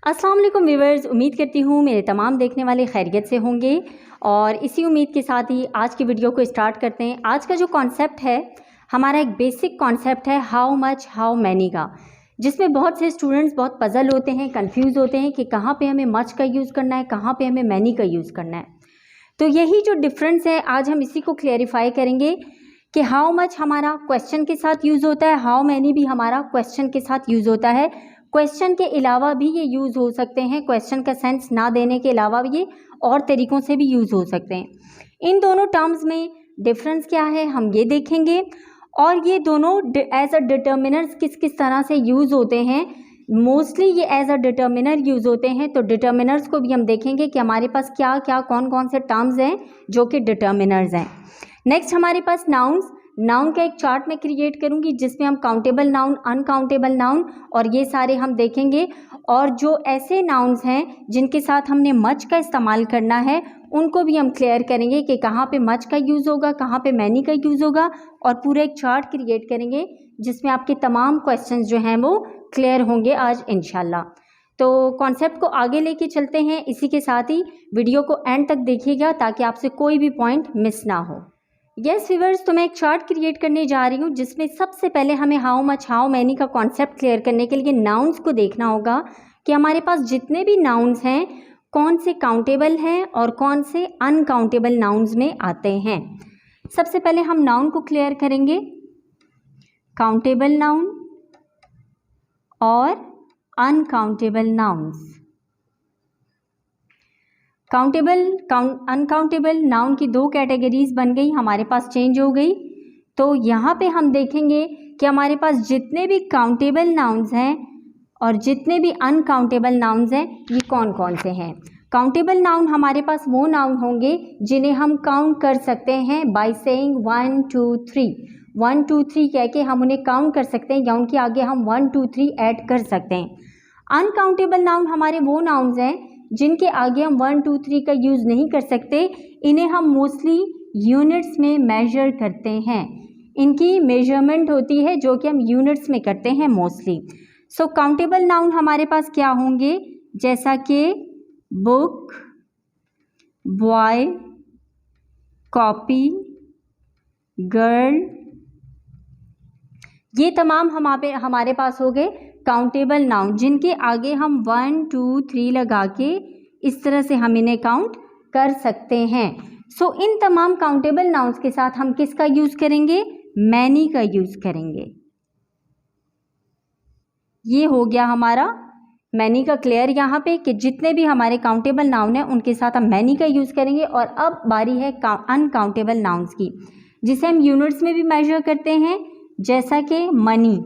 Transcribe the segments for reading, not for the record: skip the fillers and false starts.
अस्सलाम वालेकुम व्यूअर्स, उम्मीद करती हूँ मेरे तमाम देखने वाले खैरियत से होंगे। और इसी उम्मीद के साथ ही आज की वीडियो को स्टार्ट करते हैं। आज का जो कॉन्सेप्ट है हमारा एक बेसिक कॉन्सेप्ट है हाउ मच हाउ मैनी का, जिसमें बहुत से स्टूडेंट्स बहुत पजल होते हैं, कंफ्यूज होते हैं कि कहाँ पे हमें मच का यूज़ करना है, कहाँ पे हमें मैनी का यूज़ करना है। तो यही जो डिफरेंस है आज हम इसी को क्लेरिफाई करेंगे कि हाउ मच हमारा क्वेश्चन के साथ यूज़ होता है, हाउ मैनी भी हमारा क्वेश्चन के साथ यूज़ होता है। क्वेश्चन के अलावा भी ये यूज़ हो सकते हैं, क्वेश्चन का सेंस ना देने के अलावा ये और तरीक़ों से भी यूज़ हो सकते हैं। इन दोनों टर्म्स में डिफरेंस क्या है हम ये देखेंगे, और ये दोनों एज अ डिटर्मिनर्स किस किस तरह से यूज़ होते हैं। मोस्टली ये एज अ डिटर्मिनर यूज़ होते हैं, तो डिटर्मिनर्स को भी हम देखेंगे कि हमारे पास क्या क्या कौन कौन से टर्म्स हैं जो कि डिटर्मिनर्स हैं। नेक्स्ट हमारे पास नाउन्स। नाउन का एक चार्ट मैं क्रिएट करूंगी जिसमें हम काउंटेबल नाउन, अनकाउंटेबल नाउन और ये सारे हम देखेंगे। और जो ऐसे नाउन्स हैं जिनके साथ हमने मच का इस्तेमाल करना है उनको भी हम क्लियर करेंगे कि कहाँ पे मच का यूज़ होगा, कहाँ पे मैनी का यूज़ होगा, और पूरा एक चार्ट क्रिएट करेंगे जिसमें आपके तमाम क्वेश्चंस जो हैं वो क्लियर होंगे आज इंशाल्लाह। तो कॉन्सेप्ट को आगे लेके चलते हैं। इसी के साथ ही वीडियो को एंड तक देखिएगा ताकि आपसे कोई भी पॉइंट मिस ना हो। यस व्यूअर्स, तो मैं एक चार्ट क्रिएट करने जा रही हूँ जिसमें सबसे पहले हमें हाउ मच हाउ मैनी का कॉन्सेप्ट क्लियर करने के लिए नाउन्स को देखना होगा कि हमारे पास जितने भी नाउन्स हैं कौन से काउंटेबल हैं और कौन से अनकाउंटेबल नाउन्स में आते हैं। सबसे पहले हम नाउन को क्लियर करेंगे, काउंटेबल नाउन और uncountable nouns. Countable uncountable noun की दो कैटेगरीज बन गई, हमारे पास चेंज हो गई। तो यहाँ पे हम देखेंगे कि हमारे पास जितने भी काउंटेबल नाउन्स हैं और जितने भी अनकाउंटेबल नाउन्स हैं ये कौन कौन से हैं। काउंटेबल नाउन हमारे पास वो नाउन होंगे जिन्हें हम काउंट कर सकते हैं बाय सेइंग 1 2 3। 1 2 3 कह के हम उन्हें काउंट कर सकते हैं या उनके आगे हम 1 2 3 ऐड कर सकते हैं। अनकाउंटेबल नाउन हमारे वो नाउन्स हैं जिनके आगे हम 1 2 3 का यूज़ नहीं कर सकते। इन्हें हम मोस्टली यूनिट्स में मेजर करते हैं, इनकी मेजरमेंट होती है जो कि हम यूनिट्स में करते हैं मोस्टली। सो काउंटेबल नाउन हमारे पास क्या होंगे, जैसा कि बुक, बॉय, कॉपी, गर्ल, ये तमाम हमारे पास हो गए काउंटेबल नाउन जिनके आगे हम 1 2 3 लगा के इस तरह से हम इन्हें काउंट कर सकते हैं। सो इन तमाम काउंटेबल नाउन्स के साथ हम किसका यूज़ करेंगे, मैनी का यूज़ करेंगे। ये हो गया हमारा मैनी का क्लियर यहाँ पे कि जितने भी हमारे काउंटेबल नाउन हैं उनके साथ हम मैनी का यूज़ करेंगे। और अब बारी है अनकाउंटेबल नाउन्स की जिसे हम यूनिट्स में भी मेजर करते हैं, जैसा कि मनी।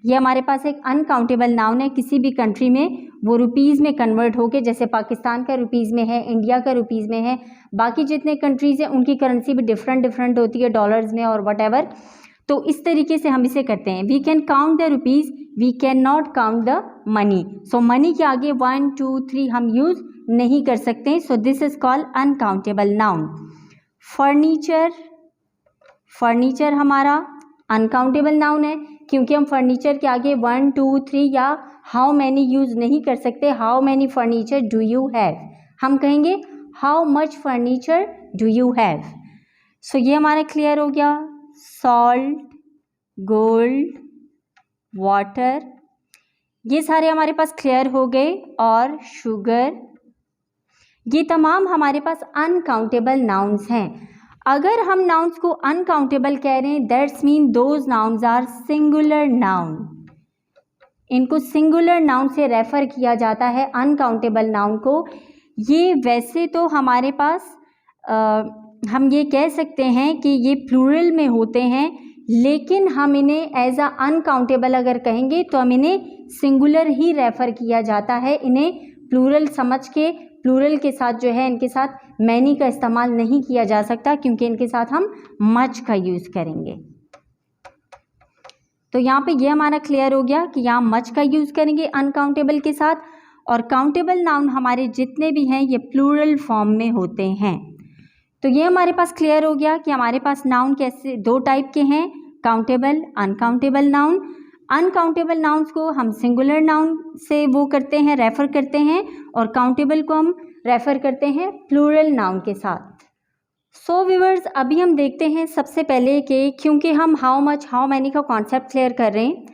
ये हमारे पास एक अनकाउंटेबल नाउन है, किसी भी कंट्री में वो रुपीज़ में कन्वर्ट होके, जैसे पाकिस्तान का रुपीज़ में है, इंडिया का रुपीज़ में है, बाकी जितने कंट्रीज़ हैं उनकी करेंसी भी डिफरेंट होती है, डॉलर्स में और वट। तो इस तरीके से हम इसे करते हैं। We can count the rupees, we can not count the money. So money के आगे 1 2 3 हम यूज़ नहीं कर सकते। So this is called uncountable noun. Furniture, furniture हमारा अनकाउंटेबल नाउन है क्योंकि हम फर्नीचर के आगे 1 2 3 या हाउ मैनी यूज़ नहीं कर सकते। How many furniture do you have, हम कहेंगे how much furniture do you have. So ये हमारा क्लियर हो गया। सॉल्ट, गोल्ड, वाटर, ये सारे हमारे पास क्लियर हो गए। और शुगर, ये तमाम हमारे पास अनकाउंटेबल नाउन्स हैं। अगर हम नाउन्स को अनकाउंटेबल कह रहे हैं that's mean those nouns are singular noun. इनको सिंगुलर नाउन से रेफ़र किया जाता है अनकाउंटेबल नाउन को। ये वैसे तो हमारे पास हम ये कह सकते हैं कि ये प्लूरल में होते हैं, लेकिन हम इन्हें एज अ अनकाउंटेबल अगर कहेंगे तो हम इन्हें सिंगुलर ही रेफ़र किया जाता है। इन्हें प्लूरल समझ के प्लूरल के साथ जो है इनके साथ मैनी का इस्तेमाल नहीं किया जा सकता क्योंकि इनके साथ हम मच का यूज़ करेंगे। तो यहाँ पे ये हमारा क्लियर हो गया कि यहाँ मच का यूज़ करेंगे अनकाउंटेबल के साथ। और काउंटेबल नाउन हमारे जितने भी हैं ये प्लूरल फॉर्म में होते हैं। तो ये हमारे पास क्लियर हो गया कि हमारे पास नाउन कैसे दो टाइप के हैं, countable, uncountable noun. Uncountable nouns को हम सिंगुलर नाउन से वो करते हैं, रेफर करते हैं, और काउंटेबल को हम रेफर करते हैं प्लूरल नाउन के साथ। सो व्यूअर्स, अभी हम देखते हैं सबसे पहले कि क्योंकि हम हाउ मच हाउ मैनी का कॉन्सेप्ट क्लियर कर रहे हैं,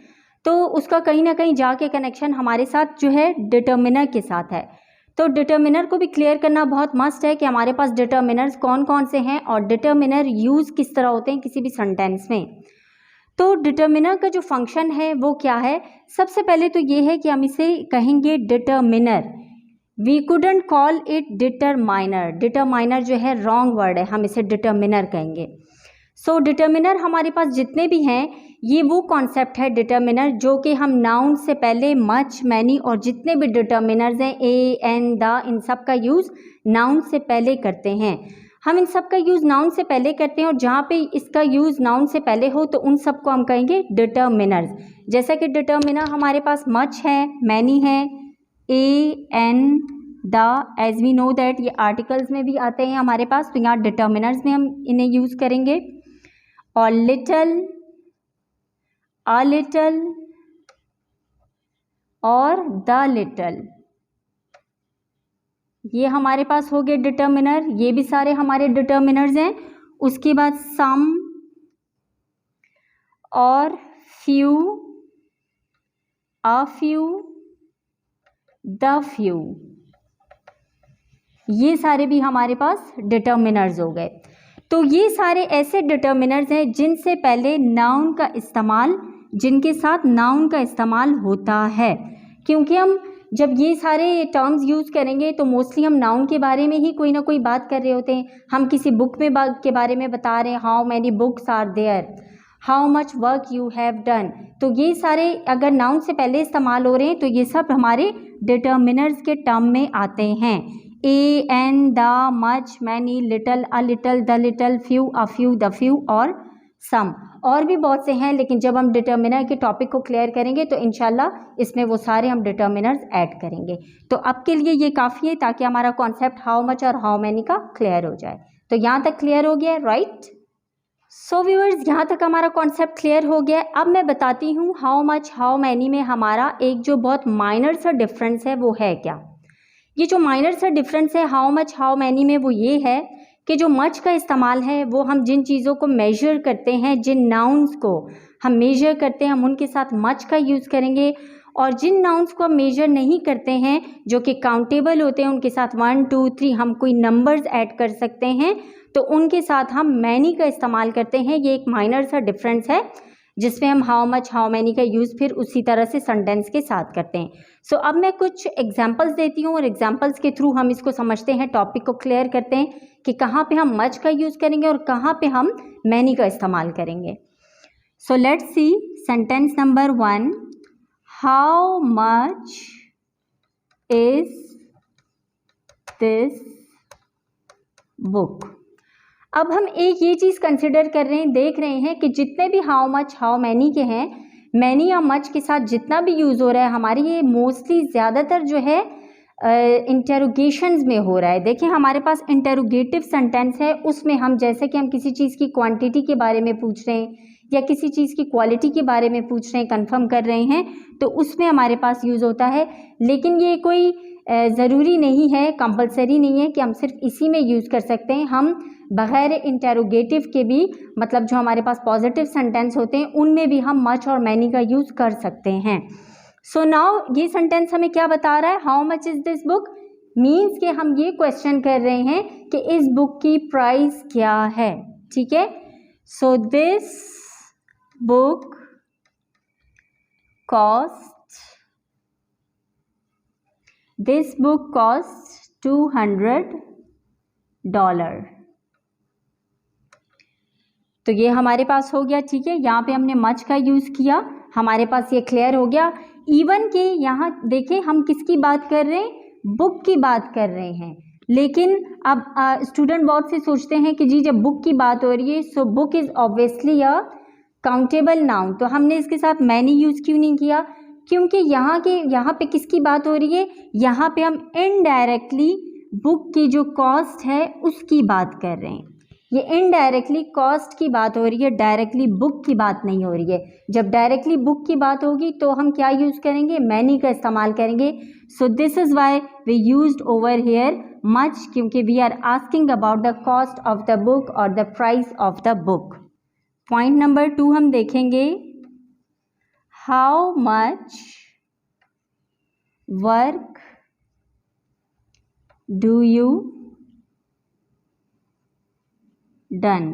तो उसका कहीं ना कहीं जाके कनेक्शन हमारे साथ जो है डिटर्मिनर के साथ है। तो डिटर्मिनर को भी क्लियर करना बहुत मस्ट है कि हमारे पास डिटर्मिनर्स कौन कौन से हैं और डिटर्मिनर यूज़ किस तरह होते हैं किसी भी सेंटेंस में। तो डिटर्मिनर का जो फंक्शन है वो क्या है? सबसे पहले तो ये है कि हम इसे कहेंगे determiner. We couldn't call it determiner. Determiner जो है रॉन्ग वर्ड है, हम इसे डिटर्मिनर कहेंगे। सो डिटर्मिनर हमारे पास जितने भी हैं ये वो कॉन्सेप्ट है डिटर्मिनर जो कि हम नाउन से पहले मच, मैनी और जितने भी डिटर्मिनर्स हैं ए, एन, द, इन सब का यूज़ नाउन से पहले करते हैं। हम इन सब का यूज़ नाउन से पहले करते हैं और जहाँ पे इसका यूज़ नाउन से पहले हो तो उन सबको हम कहेंगे डिटर्मिनर्स। जैसा कि डिटर्मिनर हमारे पास मच है, मैनी है, a, an, the, as we know that ये आर्टिकल्स में भी आते हैं हमारे पास, तो यहाँ डिटर्मिनर्स में हम इन्हें यूज़ करेंगे। और लिटल, अ लिटल और द लिटल, ये हमारे पास हो गए डिटर्मिनर, ये भी सारे हमारे डिटर्मिनर्स हैं। उसके बाद सम और few, a few, the few, ये सारे भी हमारे पास डिटर्मिनर्स हो गए। तो ये सारे ऐसे डिटर्मिनर्स हैं जिनसे पहले नाउन का इस्तेमाल, जिनके साथ नाउन का इस्तेमाल होता है। क्योंकि हम जब ये सारे टर्म्स यूज़ करेंगे तो मोस्टली हम नाउन के बारे में ही कोई ना कोई बात कर रहे होते हैं। हम किसी बुक में के बारे में बता रहे हैं, how many books are there, how much work you have done. तो ये सारे अगर नाउन से पहले इस्तेमाल हो रहे हैं तो ये सब हमारे डिटर्मिनर्स के टर्म में आते हैं। A, an, the, much, many, little, a little, the little, few, a few, the few और सम। और भी बहुत से हैं, लेकिन जब हम डिटर्मिनर के टॉपिक को क्लियर करेंगे तो इंशाल्लाह इसमें वो सारे हम डिटर्मिनर्स ऐड करेंगे। तो अब के लिए ये काफ़ी है ताकि हमारा कॉन्सेप्ट हाउ मच और हाउ मैनी का क्लियर हो जाए। तो यहाँ तक क्लियर हो गया, राइट? सो व्यूअर्स, यहाँ तक हमारा कॉन्सेप्ट क्लियर हो गया। अब मैं बताती हूँ हाउ मच हाउ मैनी में हमारा एक जो बहुत माइनर सा डिफरेंस है वो है क्या। ये जो माइनर सा डिफरेंस है हाउ मच हाउ मैनी में वो ये है कि जो मच का इस्तेमाल है वो हम जिन चीज़ों को मेजर करते हैं, जिन नाउन्स को हम मेजर करते हैं, हम उनके साथ मच का यूज़ करेंगे। और जिन नाउन्स को हम मेजर नहीं करते हैं, जो कि काउंटेबल होते हैं, उनके साथ 1, 2, 3 हम कोई नंबर्स ऐड कर सकते हैं, तो उनके साथ हम मैनी का इस्तेमाल करते हैं। ये एक माइनर सा डिफरेंस है जिसमें हम हाउ मच हाउ मैनी का यूज़ फिर उसी तरह से सेंटेंस के साथ करते हैं। सो अब मैं कुछ एग्जांपल्स देती हूँ और एग्जांपल्स के थ्रू हम इसको समझते हैं, टॉपिक को क्लियर करते हैं कि कहाँ पे हम मच का यूज़ करेंगे और कहाँ पे हम मैनी का इस्तेमाल करेंगे। So let's see sentence number 1, how much is this book. अब हम एक ये चीज़ कंसिडर कर रहे हैं, देख रहे हैं कि जितने भी हाउ मच हाउ मैनी के हैं, मैनी या मच के साथ जितना भी यूज़ हो रहा है हमारी, ये मोस्टली ज़्यादातर जो है इंटेरोगेशंस में हो रहा है। देखिए हमारे पास इंटेरोगेटिव सेंटेंस है, उसमें हम जैसे कि हम किसी चीज़ की क्वांटिटी के बारे में पूछ रहे हैं या किसी चीज़ की क्वालिटी के बारे में पूछ रहे हैं, कंफर्म कर रहे हैं, तो उसमें हमारे पास यूज़ होता है। लेकिन ये कोई ज़रूरी नहीं है, कंपलसरी नहीं है कि हम सिर्फ इसी में यूज़ कर सकते हैं। हम बग़ैर इंटेरोगेटिव के भी, मतलब जो हमारे पास पॉजिटिव सेंटेंस होते हैं उनमें भी हम मच और मैनी का यूज़ कर सकते हैं। सो नाउ ये सेंटेंस हमें क्या बता रहा है, how much is this book, means कि हम ये क्वेश्चन कर रहे हैं कि इस बुक की प्राइस क्या है। ठीक है, सो दिस बुक कॉस्ट $200। तो ये हमारे पास हो गया। ठीक है, यहाँ पे हमने मच का यूज़ किया, हमारे पास ये क्लियर हो गया। इवन के यहाँ देखें हम किसकी बात कर रहे हैं, बुक की बात कर रहे हैं। लेकिन अब स्टूडेंट बहुत से सोचते हैं कि जी जब बुक की बात हो रही है so book is obviously a countable noun, तो हमने इसके साथ मैनी यूज़ क्यों नहीं किया, क्योंकि यहाँ पे किसकी बात हो रही है, यहाँ पे हम इनडायरेक्टली बुक की जो कॉस्ट है उसकी बात कर रहे हैं। ये इनडायरेक्टली कॉस्ट की बात हो रही है, डायरेक्टली बुक की बात नहीं हो रही है। जब डायरेक्टली बुक की बात होगी तो हम क्या यूज़ करेंगे, मैनी का इस्तेमाल करेंगे। So this is why we used over here much, क्योंकि we are asking about the cost of the book और the price of the book. Point number 2 हम देखेंगे, how much work do you done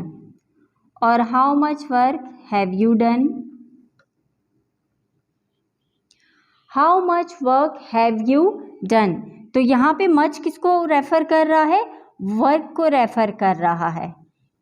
और how much work have you done. How much work have you done, तो यहाँ पे much किसको refer कर रहा है, वर्क को रेफर कर रहा है।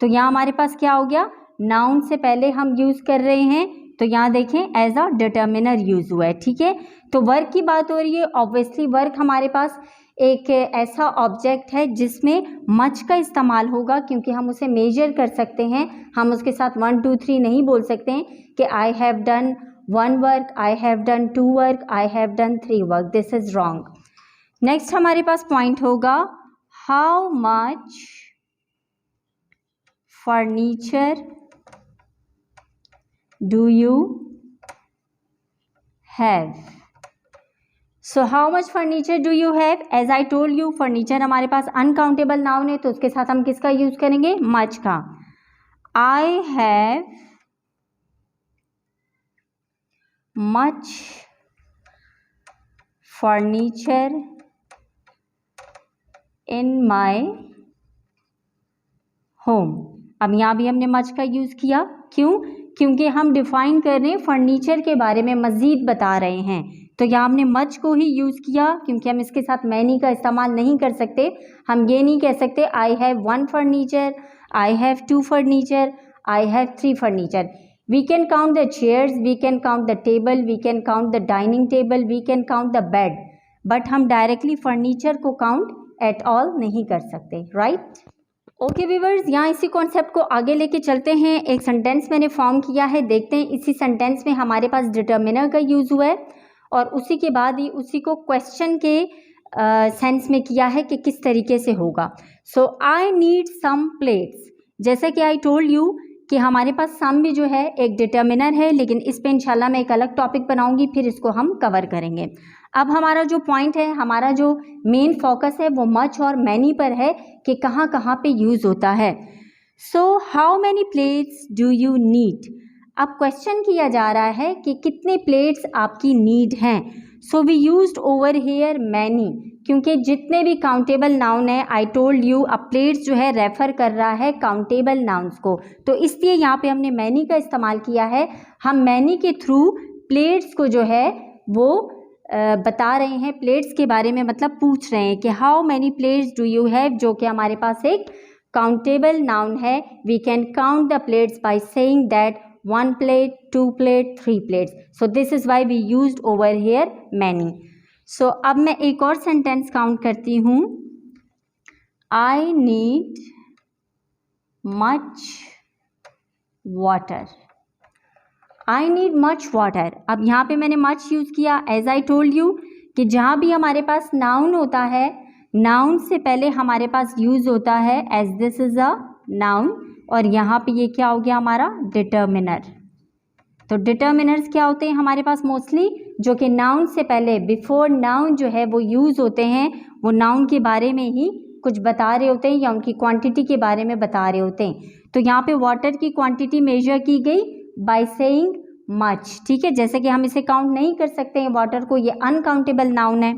तो यहाँ हमारे पास क्या हो गया, नाउन से पहले हम यूज़ कर रहे हैं, तो यहाँ देखें एज अ डिटर्मिनर यूज़ हुआ है, ठीक है। तो वर्क की बात हो रही है, ऑब्वियसली वर्क हमारे पास एक ऐसा ऑब्जेक्ट है जिसमें मच का इस्तेमाल होगा, क्योंकि हम उसे मेजर कर सकते हैं। हम उसके साथ 1 2 3 नहीं बोल सकते हैं कि I have done 1 work, I have done 2 work, I have done 3 work, this is wrong. Next हमारे पास पॉइंट होगा, how much furniture do you have. So how much furniture do you have, as I told you furniture हमारे पास uncountable noun है, तो उसके साथ हम किसका यूज करेंगे, मच का। I have much furniture in my home. अब यहाँ भी हमने मच का यूज किया, क्यों, क्योंकि हम डिफाइन कर रहे हैं, फर्नीचर के बारे में मजीद बता रहे हैं, तो यहाँ हमने मच को ही यूज़ किया, क्योंकि हम इसके साथ मैनी का इस्तेमाल नहीं कर सकते। हम ये नहीं कह सकते I have 1 furniture, I have 2 furniture, I have 3 furniture. We can count the chairs, we can count the table, we can count the dining table, we can count the bed, but हम directly furniture को count at all नहीं कर सकते, right. Okay viewers, यहाँ इसी concept को आगे लेके चलते हैं। एक सेंटेंस मैंने फॉर्म किया है, देखते हैं इसी सेंटेंस में हमारे पास डिटर्मिनर का यूज़ हुआ है, और उसी के बाद ही उसी को क्वेश्चन के सेंस में किया है कि किस तरीके से होगा। सो आई नीड सम प्लेट्स, जैसे कि आई टोल्ड यू कि हमारे पास सम भी जो है एक डिटर्मिनर है, लेकिन इस पे इंशाल्लाह मैं एक अलग टॉपिक बनाऊंगी, फिर इसको हम कवर करेंगे। अब हमारा जो पॉइंट है, हमारा जो मेन फोकस है वो मच और मैनी पर है कि कहाँ कहाँ पे यूज़ होता है। So how many plates do you need, अब क्वेश्चन किया जा रहा है कि कितने प्लेट्स आपकी नीड हैं। So we used over here many, क्योंकि जितने भी काउंटेबल नाउन है, आई टोल्ड यू अब प्लेट्स जो है रेफर कर रहा है काउंटेबल नाउन्स को, तो इसलिए यहाँ पे हमने मैनी का इस्तेमाल किया है। हम मैनी के थ्रू प्लेट्स को जो है वो बता रहे हैं, प्लेट्स के बारे में मतलब पूछ रहे हैं कि how many plates do you have, जो कि हमारे पास एक काउंटेबल नाउन है। We can count the plates by saying that 1 plate, 2 plate, 3 plates. So this is why we used over here many. So अब मैं एक और सेंटेंस काउंट करती हूँ, I need much water. I need much water. अब यहाँ पे मैंने much यूज़ किया, as I told you कि जहाँ भी हमारे पास नाउन होता है, नाउन से पहले हमारे पास यूज़ होता है as this is a noun, और यहाँ पे ये क्या हो गया हमारा डिटर्मिनर। तो डिटर्मिनर्स क्या होते हैं हमारे पास मोस्टली, जो कि नाउन से पहले बिफोर नाउन जो है वो यूज़ होते हैं, वो नाउन के बारे में ही कुछ बता रहे होते हैं या उनकी क्वांटिटी के बारे में बता रहे होते हैं। तो यहाँ पे वाटर की क्वांटिटी मेजर की गई बाय सेइंग मच, ठीक है, जैसे कि हम इसे काउंट नहीं कर सकते हैं वाटर को, ये अनकाउंटेबल नाउन है।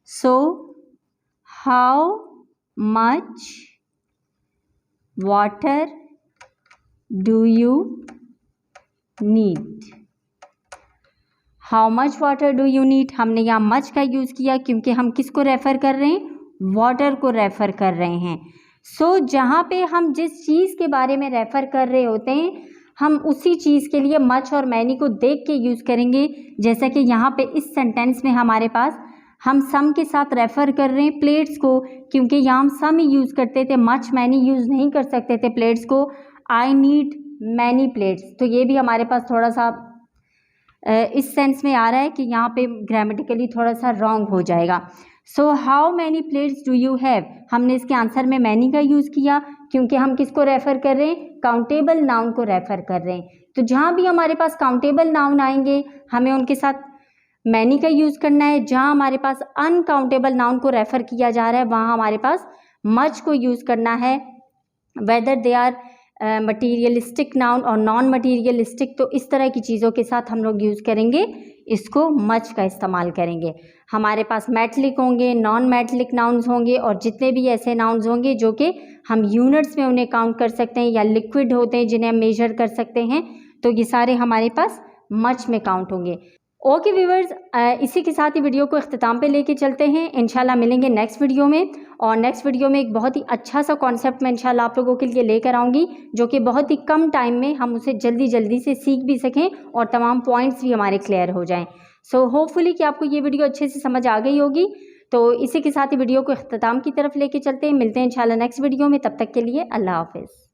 सो how much water do you need, how much water do you need, हमने यहाँ मच का यूज़ किया क्योंकि हम किसको रेफ़र कर रहे हैं, वाटर को रेफ़र कर रहे हैं। सो जहाँ पे हम जिस चीज़ के बारे में रेफ़र कर रहे होते हैं, हम उसी चीज़ के लिए मच और मैनी को देख के यूज़ करेंगे। जैसा कि यहाँ पे इस सेंटेंस में हमारे पास हम सम के साथ रेफ़र कर रहे हैं प्लेट्स को, क्योंकि यहाँ हम सम ही यूज़ करते थे, मच मैनी यूज़ नहीं कर सकते थे प्लेट्स को। आई नीड मैनी प्लेट्स, तो ये भी हमारे पास थोड़ा सा इस सेंस में आ रहा है कि यहाँ पे ग्रामेटिकली थोड़ा सा रॉन्ग हो जाएगा। So how many plates do you have, हमने इसके आंसर में मैनी का यूज़ किया क्योंकि हम किसको रेफ़र कर रहे हैं, काउंटेबल नाउन को रेफ़र कर रहे हैं। तो जहाँ भी हमारे पास काउंटेबल नाउन आएंगे हमें उनके साथ मैनी का यूज़ करना है। जहाँ हमारे पास अनकाउंटेबल नाउन को रेफ़र किया जा रहा है वहाँ हमारे पास मच को यूज़ करना है, whether they are materialistic noun और नॉन मटीरियलिस्टिक। तो इस तरह की चीज़ों के साथ हम लोग यूज़ करेंगे, इसको मच का इस्तेमाल करेंगे। हमारे पास मेटलिक होंगे, नॉन मेटलिक नाउन्स होंगे और जितने भी ऐसे नाउन्स होंगे जो कि हम यूनिट्स में उन्हें काउंट कर सकते हैं या लिक्विड होते हैं जिन्हें हम मेजर कर सकते हैं, तो ये सारे हमारे पास मच में काउंट होंगे। ओके व्यूवर्स, इसी के साथ ही वीडियो को इख्तिताम पे लेके चलते हैं। इंशाल्लाह मिलेंगे नेक्स्ट वीडियो में, और नेक्स्ट वीडियो में एक बहुत ही अच्छा सा कॉन्सेप्ट मैं इंशाल्लाह आप लोगों के लिए लेकर आऊँगी जो कि बहुत ही कम टाइम में हम उसे जल्दी से सीख भी सकें और तमाम पॉइंट्स भी हमारे क्लियर हो जाएँ। सो होपफुली कि आपको ये वीडियो अच्छे से समझ आ गई होगी। तो इसी के साथ ही वीडियो को इख्तिताम की तरफ लेके चलते हैं। मिलते हैं इंशाल्लाह नेक्स्ट वीडियो में, तब तक के लिए अल्लाह हाफ़िज़।